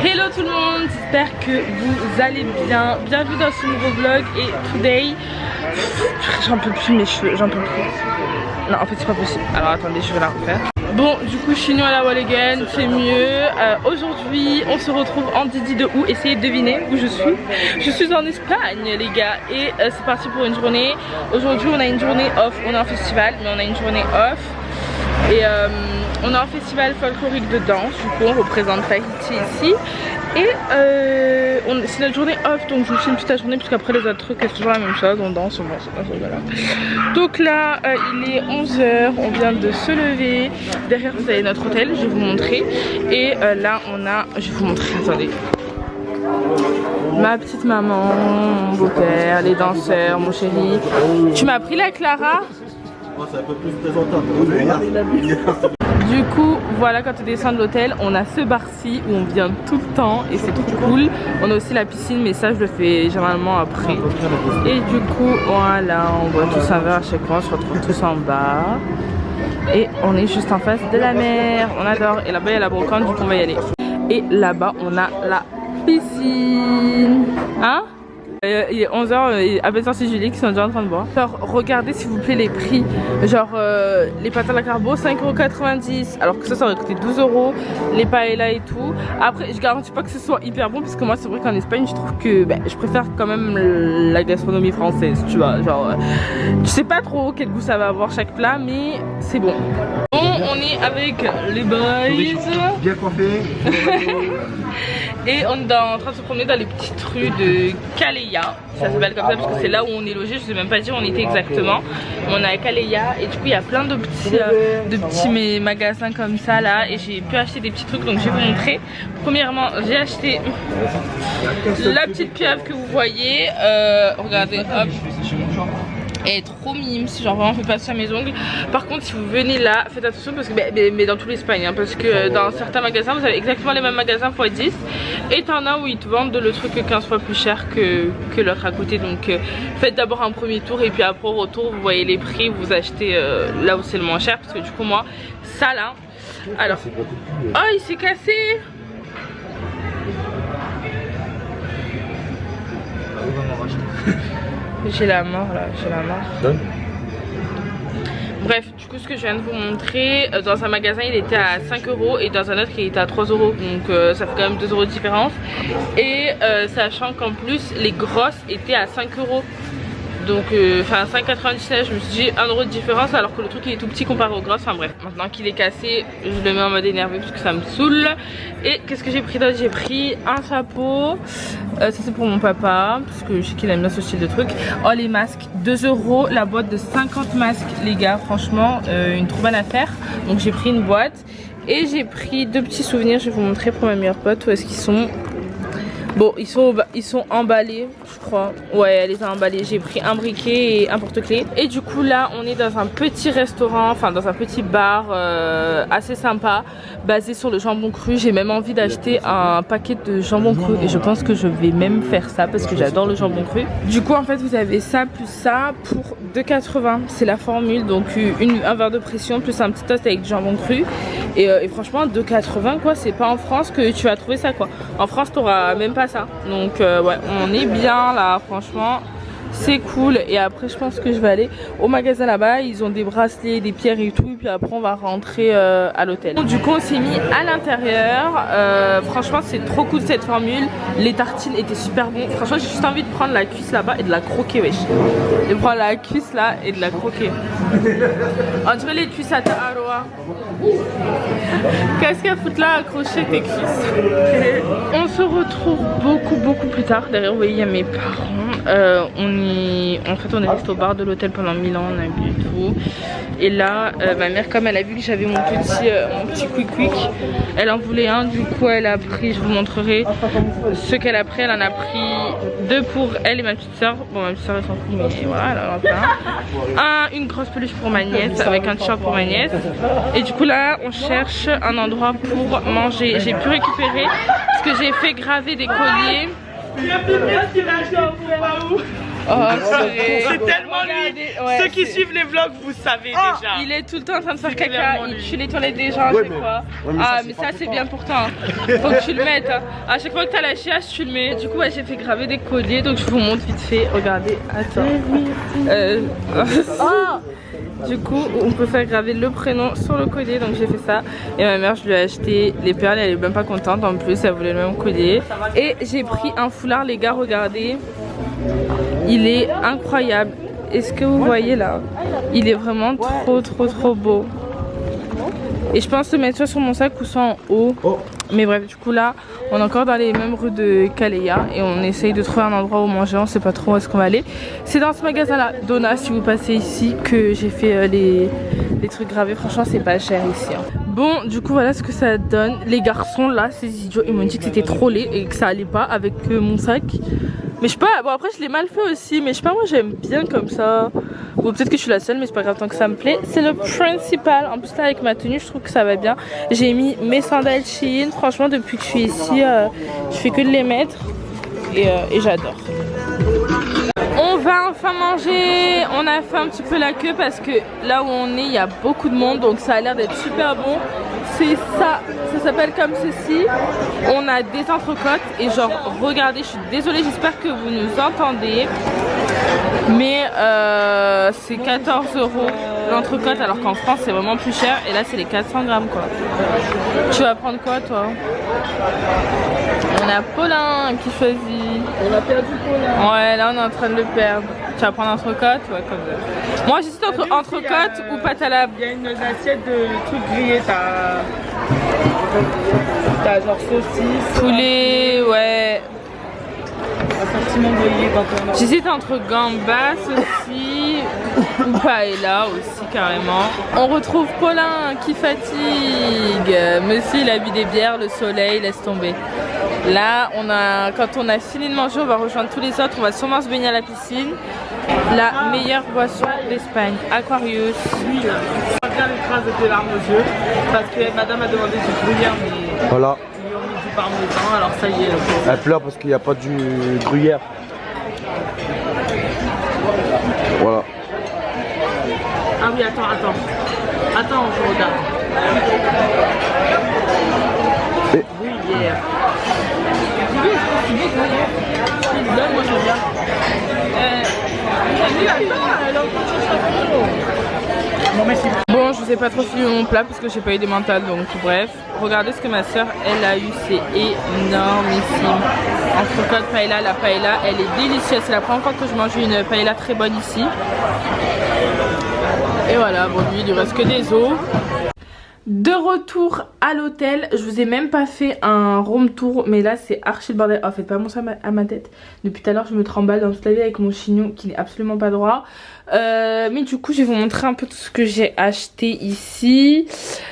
Hello tout le monde, j'espère que vous allez bien. Bienvenue dans ce nouveau vlog et today, j'en peux plus mes cheveux, j'en peux plus. Non en fait c'est pas possible, alors attendez je vais la refaire. Bon du coup je suis new à la wall again, c'est mieux. Aujourd'hui on se retrouve en Didi de où? Essayez de deviner où je suis. Je suis en Espagne les gars et c'est parti pour une journée. Aujourd'hui on a une journée off, on est en festival mais on a une journée off. Et on est en festival folklorique de danse, du coup on représente Tahiti ici. Et c'est notre journée off, donc je vous filme toute la journée puisqu'après les autres trucs c'est toujours la même chose, on danse, on danse, voilà. Donc là il est 11h, on vient de se lever. Derrière vous avez notre hôtel, je vais vous montrer. Et là on a, je vais vous montrer, attendez. Ma petite maman, mon beau-père, les danseurs, mon chéri. Tu m'as pris la Clara? C'est un peu plus présentable. Du coup voilà, quand on descend de l'hôtel on a ce bar-ci où on vient tout le temps et c'est trop cool. On a aussi la piscine mais ça je le fais généralement après. Et du coup voilà, on boit tous un verre à chaque fois, on se retrouve tous en bas. Et on est juste en face de la mer, on adore. Et là-bas il y a la brocante, du coup on va y aller. Et là-bas on a la piscine. Hein? Il est 11h, à peine sorti Julie qui sont déjà en train de boire. Alors regardez s'il vous plaît les prix. Genre les pâtes à la carbo 5,90 € alors que ça aurait coûté 12 €. Les paella et tout. Après je garantis pas que ce soit hyper bon parce que moi c'est vrai qu'en Espagne je trouve que je préfère quand même la gastronomie française, tu vois. Genre je sais pas trop quel goût ça va avoir chaque plat mais c'est bon. Bon on est avec les boys. Bien coiffé. Et on est en train de se promener dans les petites rues de Calella. Ça s'appelle comme ça parce que c'est là où on est logé. Je sais même pas dire où on était exactement. Mais on est à Calella et du coup il y a plein de petits magasins comme ça là. Et j'ai pu acheter des petits trucs donc je vais vous montrer. Premièrement j'ai acheté la petite pieuvre que vous voyez. Regardez hop. Elle est trop mime, si genre vraiment fait passer à mes ongles. Par contre si vous venez là, faites attention parce que mais dans tout l'Espagne hein, parce que dans certains magasins vous avez exactement les mêmes magasins x 10. Et t'en as où ils te vendent le truc 15 fois plus cher que l'autre à côté. Donc faites d'abord un premier tour et puis après au retour vous voyez les prix, vous achetez là où c'est le moins cher. Parce que du coup moi ça là. Alors, oh il s'est cassé. J'ai la mort là, j'ai la mort. Bref, du coup ce que je viens de vous montrer, dans un magasin il était à 5 € et dans un autre il était à 3 €. Donc ça fait quand même 2 € de différence. Et sachant qu'en plus les grosses étaient à 5 €. Donc enfin 5,99 €, je me suis dit 1 € de différence alors que le truc il est tout petit comparé aux grosses. Enfin bref, maintenant qu'il est cassé je le mets en mode énervé parce que ça me saoule. Et qu'est-ce que j'ai pris d'autre? J'ai pris un chapeau, ça c'est pour mon papa parce que je sais qu'il aime bien ce style de truc. Oh les masques, 2 € la boîte de 50 masques les gars, franchement une trop bonne affaire. Donc j'ai pris une boîte et j'ai pris deux petits souvenirs, je vais vous montrer pour ma meilleure pote. Où est-ce qu'ils sont? Bon ils sont emballés je crois. Ouais elle les a emballés. J'ai pris un briquet et un porte-clés. Et du coup là on est dans un petit restaurant, enfin dans un petit bar assez sympa basé sur le jambon cru. J'ai même envie d'acheter un paquet de jambon cru et je pense que je vais même faire ça parce que j'adore le jambon cru. Du coup en fait vous avez ça plus ça pour 2,80 €. C'est la formule, donc un verre de pression plus un petit toast avec du jambon cru. Et franchement 2,80 € quoi, c'est pas en France que tu vas trouver ça quoi. En France t'auras même pas ça. Donc ouais on est bien là franchement. C'est cool. Et après je pense que je vais aller au magasin là-bas. Ils ont des bracelets, des pierres et tout. Et puis après on va rentrer à l'hôtel. Du coup on s'est mis à l'intérieur. Franchement c'est trop cool cette formule. Les tartines étaient super bons. Franchement j'ai juste envie de prendre la cuisse là-bas et de la croquer wesh. De prendre la cuisse là et de la croquer. On dirait les cuisses à ta Aroa. Qu'est-ce qu'elle fout là accrocher tes cuisses? On se retrouve beaucoup plus tard. Derrière vous voyez il y a mes parents. En fait on est resté au bar de l'hôtel pendant 1000 ans, on a bu et tout. Et là ma mère comme elle a vu que j'avais mon petit quick, elle en voulait un. Du coup elle a pris, je vous montrerai ce qu'elle a pris. Elle en a pris deux pour elle et ma petite soeur. Bon ma petite soeur elle s'en fout mais voilà elle en a pris une grosse peluche pour ma nièce avec un t-shirt pour ma nièce. Et du coup là on cherche un endroit pour manger. J'ai pu récupérer parce que j'ai fait graver des colliers. Oh, c'est tellement lui. Ceux qui suivent les vlogs, vous savez déjà. Il est tout le temps en train de faire caca, il tue les toilettes des gens à chaque fois. Mais ça c'est bien pour toi. Faut que tu le mettes. À chaque fois que t'as la chiasse, tu le mets. Du coup, j'ai fait graver des colliers, donc je vous montre vite fait. Regardez, attends. Du coup, on peut faire graver le prénom sur le collier, donc j'ai fait ça. Et ma mère, je lui ai acheté les perles, elle est même pas contente. En plus, elle voulait le même collier. Et j'ai pris un foulard, les gars, regardez. Il est incroyable. Est-ce que vous voyez là? Il est vraiment trop beau. Et je pense le mettre soit sur mon sac ou soit en haut. Mais bref, du coup là, on est encore dans les mêmes rues de Kaleya et on essaye de trouver un endroit où manger. On sait pas trop où est-ce qu'on va aller. C'est dans ce magasin là, Donna, si vous passez ici, que j'ai fait les trucs gravés. Franchement, c'est pas cher ici. Bon, du coup, voilà ce que ça donne. Les garçons là, ces idiots, ils m'ont dit que c'était trop laid et que ça allait pas avec mon sac. Mais je sais pas, bon après je l'ai mal fait aussi, mais je sais pas, moi j'aime bien comme ça. Ou peut-être que je suis la seule, mais c'est pas grave tant que ça me plaît. C'est le principal. En plus là avec ma tenue, je trouve que ça va bien. J'ai mis mes sandales Shein. Franchement depuis que je suis ici, je fais que de les mettre. Et j'adore. On va enfin manger. On a fait un petit peu la queue parce que là où on est, il y a beaucoup de monde. Donc ça a l'air d'être super bon. C'est ça, ça s'appelle comme ceci. On a des entrecôtes et genre regardez, je suis désolée, j'espère que vous nous entendez, mais c'est 14 € l'entrecôte alors qu'en France c'est vraiment plus cher et là c'est les 400 grammes quoi. Tu vas prendre quoi toi? On a Paulin qui choisit. On a perdu Paulin. Ouais, là on est en train de le perdre. Tu vas prendre entrecôte? Ouais, comme ça. Moi j'hésite entre entrecôte ou pâte à la... Il y a une assiette de trucs grillés, t'as genre saucisse, poulet, ouais. Assortiment grillé quand on a... J'hésite entre gambas aussi ou paella aussi carrément. On retrouve Paulin qui fatigue. Monsieur il a bu des bières, le soleil laisse tomber. Là quand on a fini de manger, on va rejoindre tous les autres. On va sûrement se baigner à la piscine. La meilleure boisson d'Espagne, Aquarius. Oui, on va bien les traces de tes larmes aux yeux parce que madame a demandé du gruyère mais voilà. Ils lui ont mis du parmesan, alors ça y est. Elle pleure parce qu'il n'y a pas du gruyère. Voilà. Ah oui, attends, je regarde. Gruyère. Moi j'aime bien. Bon, je vous ai pas trop filmé mon plat parce que j'ai pas eu des mentales, donc bref. Regardez ce que ma soeur elle a eu, c'est énormissime. Entrecôte paella, la paella elle est délicieuse. C'est la première fois que je mange une paella très bonne ici. Et voilà, bon lui il lui reste que des os. De retour à l'hôtel, je vous ai même pas fait un room tour, mais là c'est archi le bordel. Oh, faites pas mon ça à ma tête. Depuis tout à l'heure je me tremballe dans toute la vie avec mon chignon qui n'est absolument pas droit. Mais du coup je vais vous montrer un peu tout ce que j'ai acheté ici.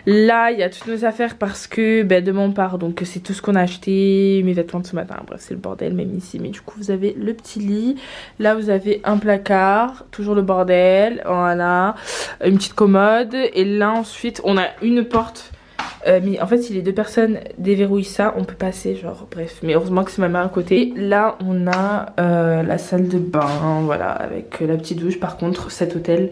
Là il y a toutes nos affaires parce que demain on part, donc c'est tout ce qu'on a acheté. Mes vêtements de ce matin, bref c'est le bordel même ici. Mais du coup vous avez le petit lit. Là vous avez un placard, toujours le bordel. Voilà, une petite commode. Et là ensuite on a une porte. Mais en fait si les deux personnes déverrouillent ça on peut passer, genre bref, mais heureusement que c'est ma mère à côté. Là on a la salle de bain, voilà, avec la petite douche. Par contre cet hôtel,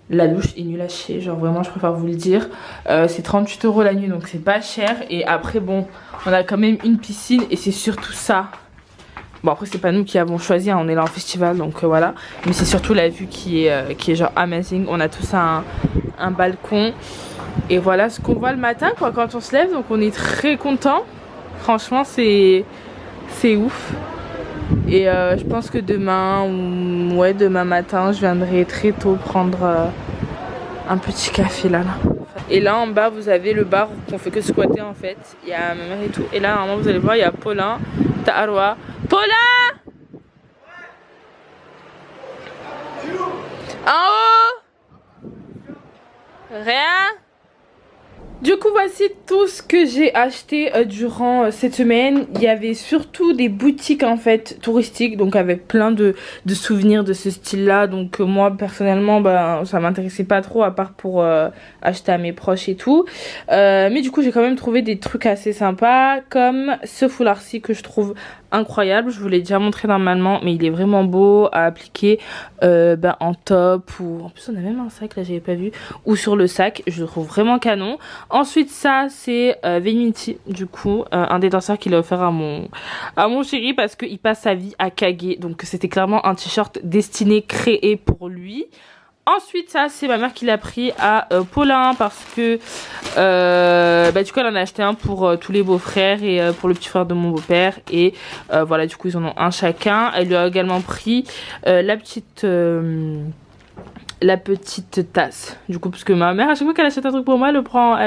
la douche est nulle à chier, genre vraiment je préfère vous le dire. C'est 38 € la nuit donc c'est pas cher. Et après bon on a quand même une piscine et c'est surtout ça. Bon après c'est pas nous qui avons choisi, hein, on est là en festival donc voilà. Mais c'est surtout la vue qui est genre amazing. On a tous un balcon. Et voilà ce qu'on voit le matin quoi quand on se lève, donc on est très content. Franchement c'est ouf. Et je pense que demain ou ouais demain matin je viendrai très tôt prendre un petit café là. Et là en bas vous avez le bar qu'on fait que squatter en fait. Il y a ma mère et tout. Et là normalement vous allez voir il y a Paulin, Arwa. Paulin en haut. Rien. Du coup voici tout ce que j'ai acheté durant cette semaine. Il y avait surtout des boutiques en fait touristiques, donc avec plein de souvenirs de ce style là. Donc moi personnellement bah, ça m'intéressait pas trop à part pour acheter à mes proches et tout. Mais du coup j'ai quand même trouvé des trucs assez sympas comme ce foulard-ci que je trouve incroyable. Je vous l'ai déjà montré normalement mais il est vraiment beau à appliquer en top ou en plus on a même un sac là, j'avais pas vu, ou sur le sac. Je le trouve vraiment canon. Ensuite ça c'est Veiniti, du coup un des danseurs qu'il a offert à mon chéri parce qu'il passe sa vie à Kage, donc c'était clairement un t-shirt destiné, créé pour lui. Ensuite ça c'est ma mère qui l'a pris à Paulin parce que du coup elle en a acheté un pour tous les beaux-frères et pour le petit frère de mon beau-père et voilà, du coup ils en ont un chacun. Elle lui a également pris la petite tasse, du coup parce que ma mère à chaque fois qu'elle achète un truc pour moi elle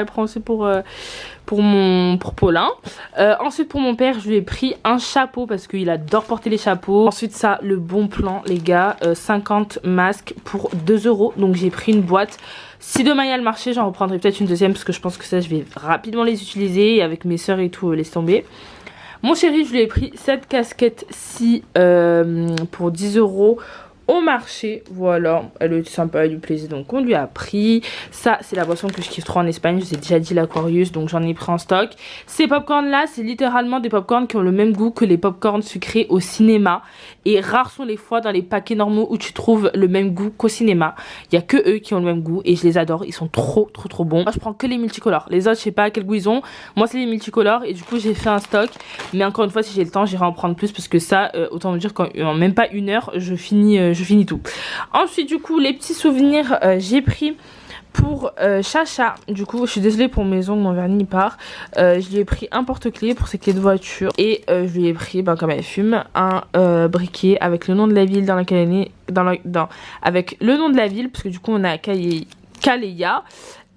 prend aussi pour Paulin. Ensuite pour mon père je lui ai pris un chapeau parce qu'il adore porter les chapeaux. Ensuite ça, le bon plan les gars, 50 masques pour 2 €, donc j'ai pris une boîte. Si demain il y a le marché j'en reprendrai peut-être une deuxième parce que je pense que ça je vais rapidement les utiliser et avec mes soeurs et tout laisse tomber. Mon chéri je lui ai pris cette casquette-ci pour 10 € au marché, voilà, elle était sympa, elle lui plaisait donc on lui a pris. Ça c'est la boisson que je kiffe trop en Espagne, je vous ai déjà dit, l'Aquarius, donc j'en ai pris en stock. Ces popcorn là c'est littéralement des popcorn qui ont le même goût que les popcorn sucrés au cinéma et rares sont les fois dans les paquets normaux où tu trouves le même goût qu'au cinéma. Il y a que eux qui ont le même goût et je les adore, ils sont trop bons. Moi je prends que les multicolores, les autres je sais pas quel goût ils ont, moi c'est les multicolores et du coup j'ai fait un stock, mais encore une fois si j'ai le temps j'irai en prendre plus parce que ça autant vous dire qu'en même pas une heure je finis tout. Ensuite du coup les petits souvenirs j'ai pris pour Chacha, du coup je suis désolée pour mes ongles, mon vernis il part. Je lui ai pris un porte-clés pour ses clés de voiture et je lui ai pris comme elle fume un briquet avec le nom de la ville dans laquelle elle est, avec le nom de la ville parce que du coup on a Calleja.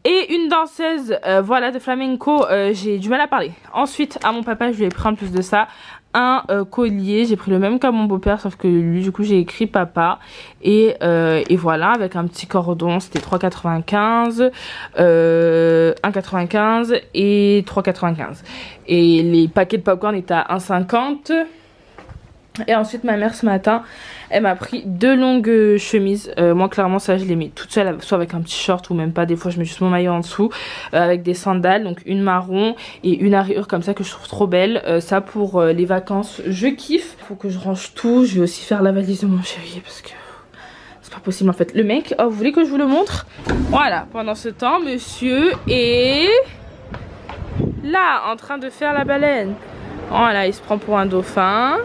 Et une danseuse voilà de flamenco, j'ai du mal à parler. Ensuite à mon papa je lui ai pris en plus de ça un collier, j'ai pris le même qu'à mon beau-père sauf que lui du coup j'ai écrit papa et voilà avec un petit cordon, c'était 3,95 1,95 et 3,95 et les paquets de popcorn étaient à 1,50. Et ensuite ma mère ce matin elle m'a pris 2 longues chemises, moi clairement ça je les mets toute seule, soit avec un petit short ou même pas, des fois je mets juste mon maillot en dessous, avec des sandales, donc une marron et une à rayures comme ça que je trouve trop belle. Ça pour les vacances je kiffe. Faut que je range tout, je vais aussi faire la valise de mon chéri parce que c'est pas possible en fait. Le mec, oh vous voulez que je vous le montre? Voilà, pendant ce temps monsieur est là en train de faire la baleine. Voilà, il se prend pour un dauphin.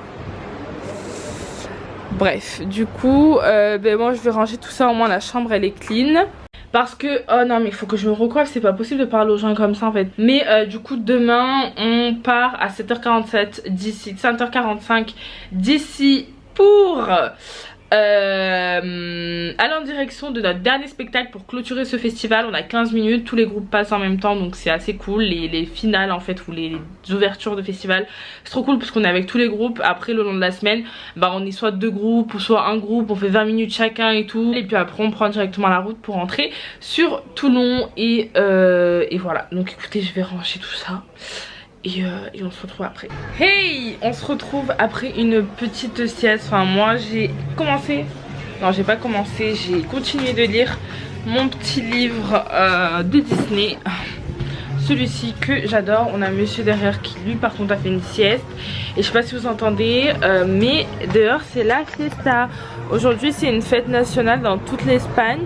Bref, du coup, moi je vais ranger tout ça, au moins la chambre elle est clean. Parce que, oh non mais il faut que je me recoiffe, c'est pas possible de parler aux gens comme ça en fait. Mais du coup demain on part à 7h47 d'ici, 7h45 d'ici pour aller en direction de notre dernier spectacle pour clôturer ce festival. On a 15 minutes, tous les groupes passent en même temps donc c'est assez cool. Les finales en fait ou les ouvertures de festival c'est trop cool parce qu'on est avec tous les groupes. Après le long de la semaine on est soit 2 groupes ou soit un groupe, on fait 20 minutes chacun et tout, et puis après on prend directement la route pour rentrer sur Toulon et voilà. Donc écoutez, je vais ranger tout ça et on se retrouve après. Hey, on se retrouve après une petite sieste. Enfin moi j'ai commencé, non j'ai pas commencé, j'ai continué de lire mon petit livre de Disney, celui-ci que j'adore. On a monsieur derrière qui lui par contre a fait une sieste et je sais pas si vous entendez mais dehors c'est la fiesta. Aujourd'hui c'est une fête nationale dans toute l'Espagne.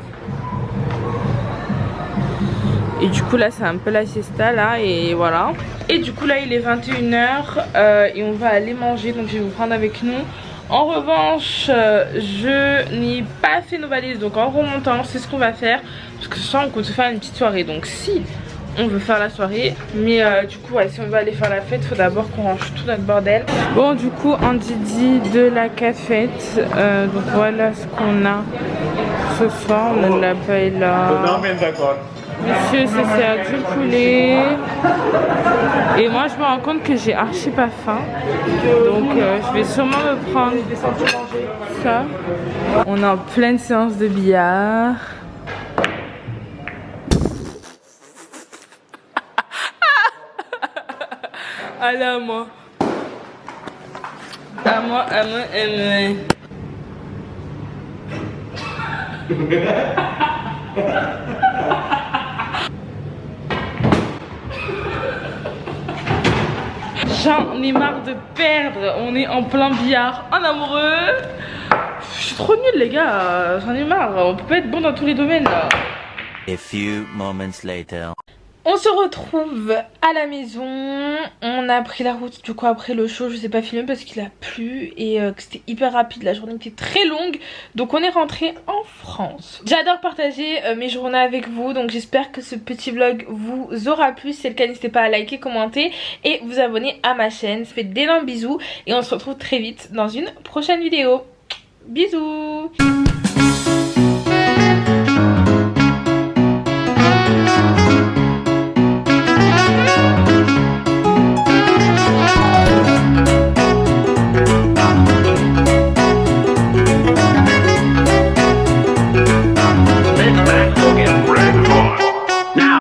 Et du coup là c'est un peu la siesta là et voilà. Et du coup là il est 21h et on va aller manger, donc je vais vous prendre avec nous. En revanche je n'ai pas fait nos valises, donc en remontant c'est ce qu'on va faire. Parce que ce soir on compte se faire une petite soirée, donc si on veut faire la soirée. Mais du coup ouais, si on veut aller faire la fête faut d'abord qu'on range tout notre bordel. Bon du coup en Didi de la cafette, donc voilà ce qu'on a ce soir. On a de la paella. Monsieur c'est à du poulet. Et moi je me rends compte que j'ai archi pas faim. Donc je vais sûrement me prendre ça. On est en pleine séance de billard. allez à moi. À moi, à moi, à moi. J'en ai marre de perdre. On est en plein billard, en amoureux. Je suis trop nulle les gars. J'en ai marre. On peut pas être bon dans tous les domaines là. A few moments later. On se retrouve à la maison. On a pris la route du coup après le show. Je sais pas filmer parce qu'il a plu et que c'était hyper rapide. La journée était très longue. Donc on est rentré en France. J'adore partager mes journées avec vous. Donc j'espère que ce petit vlog vous aura plu. Si c'est le cas, n'hésitez pas à liker, commenter et vous abonner à ma chaîne. Je vous fais d'énormes bisous et on se retrouve très vite dans une prochaine vidéo. Bisous.